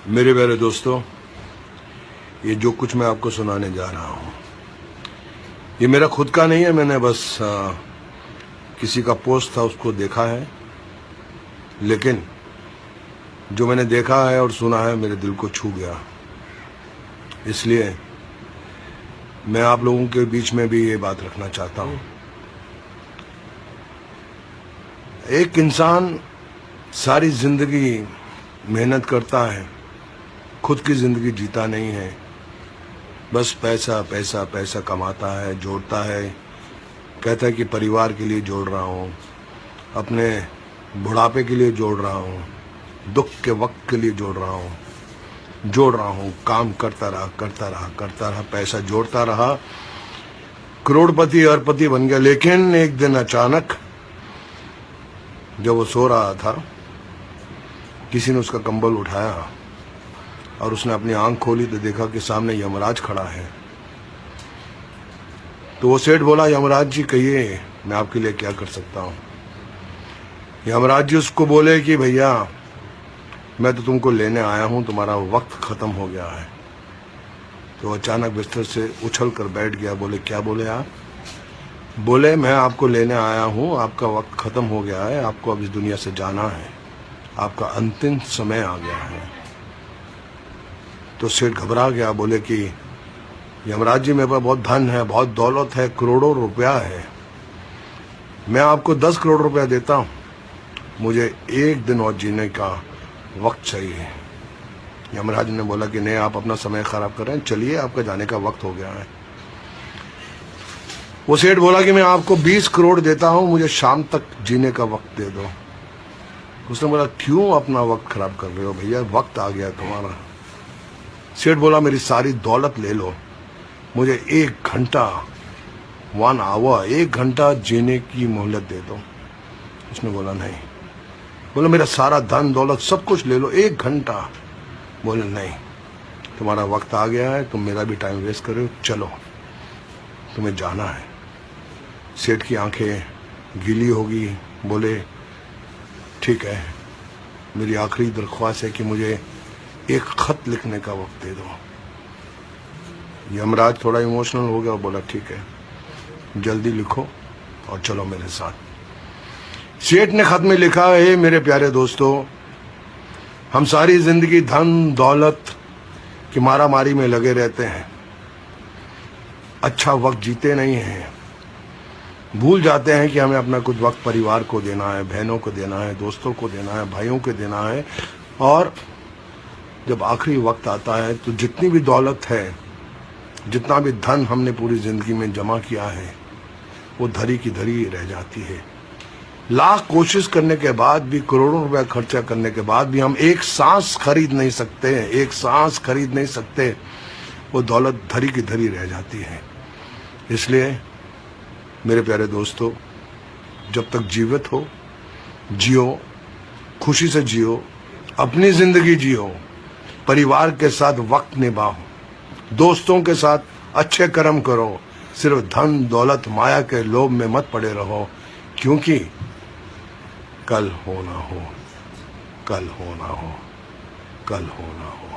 मेरे प्यारे दोस्तों, ये जो कुछ मैं आपको सुनाने जा रहा हूँ ये मेरा खुद का नहीं है। मैंने बस किसी का पोस्ट था उसको देखा है, लेकिन जो मैंने देखा है और सुना है मेरे दिल को छू गया। इसलिए मैं आप लोगों के बीच में भी ये बात रखना चाहता हूँ। एक इंसान सारी जिंदगी मेहनत करता है, खुद की जिंदगी जीता नहीं है, बस पैसा पैसा पैसा कमाता है, जोड़ता है, कहता है कि परिवार के लिए जोड़ रहा हूँ, अपने बुढ़ापे के लिए जोड़ रहा हूँ, दुख के वक्त के लिए जोड़ रहा हूँ, काम करता रहा, पैसा जोड़ता रहा, करोड़पति अरबपति बन गया। लेकिन एक दिन अचानक जब वो सो रहा था, किसी ने उसका कंबल उठाया और उसने अपनी आंख खोली तो देखा कि सामने यमराज खड़ा है। तो वो सेठ बोला, यमराज जी कहिए मैं आपके लिए क्या कर सकता हूँ। यमराज जी उसको बोले कि भैया मैं तो तुमको लेने आया हूँ, तुम्हारा वक्त खत्म हो गया है। तो अचानक बिस्तर से उछल कर बैठ गया। बोले क्या बोले आप? बोले मैं आपको लेने आया हूँ, आपका वक्त खत्म हो गया है, आपको अब इस दुनिया से जाना है, आपका अंतिम समय आ गया है। तो सेठ घबरा गया। बोले कि यमराज जी मेरे पास बहुत धन है, बहुत दौलत है, करोड़ों रुपया है, मैं आपको 10 करोड़ रुपया देता हूँ, मुझे एक दिन और जीने का वक्त चाहिए। यमराज ने बोला कि नहीं, आप अपना समय खराब कर रहे हैं, चलिए आपका जाने का वक्त हो गया है। वो सेठ बोला कि मैं आपको 20 करोड़ देता हूँ, मुझे शाम तक जीने का वक्त दे दो। उसने बोला क्यों अपना वक्त खराब कर रहे हो भैया, वक्त आ गया तुम्हारा। सेठ बोला मेरी सारी दौलत ले लो, मुझे 1 घंटा 1 आवर 1 घंटा जीने की मोहलत दे दो। उसने बोला नहीं। बोला मेरा सारा धन दौलत सब कुछ ले लो, 1 घंटा। बोले नहीं, तुम्हारा वक्त आ गया है, तुम मेरा भी टाइम वेस्ट कर रहे हो, चलो तुम्हें जाना है। सेठ की आंखें गीली होगी। बोले ठीक है, मेरी आखिरी दरख्वास्त है कि मुझे एक खत लिखने का वक्त दे दो। यमराज थोड़ा इमोशनल हो गया और बोला ठीक है, जल्दी लिखो और चलो मेरे साथ। सेठ ने खत में लिखा है, मेरे प्यारे दोस्तों, हम सारी जिंदगी धन दौलत की मारामारी में लगे रहते हैं, अच्छा वक्त जीते नहीं हैं, भूल जाते हैं कि हमें अपना कुछ वक्त परिवार को देना है, बहनों को देना है, दोस्तों को देना है, भाइयों को देना है। और जब आखिरी वक्त आता है तो जितनी भी दौलत है, जितना भी धन हमने पूरी जिंदगी में जमा किया है, वो धरी की धरी रह जाती है। लाख कोशिश करने के बाद भी, करोड़ों रुपया खर्चा करने के बाद भी हम एक सांस खरीद नहीं सकते, एक सांस खरीद नहीं सकते, वो दौलत धरी की धरी रह जाती है। इसलिए मेरे प्यारे दोस्तों, जब तक जीवित हो जियो, खुशी से जियो, अपनी जिंदगी जियो, परिवार के साथ वक्त निभाओ, दोस्तों के साथ अच्छे कर्म करो, सिर्फ धन दौलत माया के लोभ में मत पड़े रहो, क्योंकि कल होना हो, कल होना हो, कल होना हो।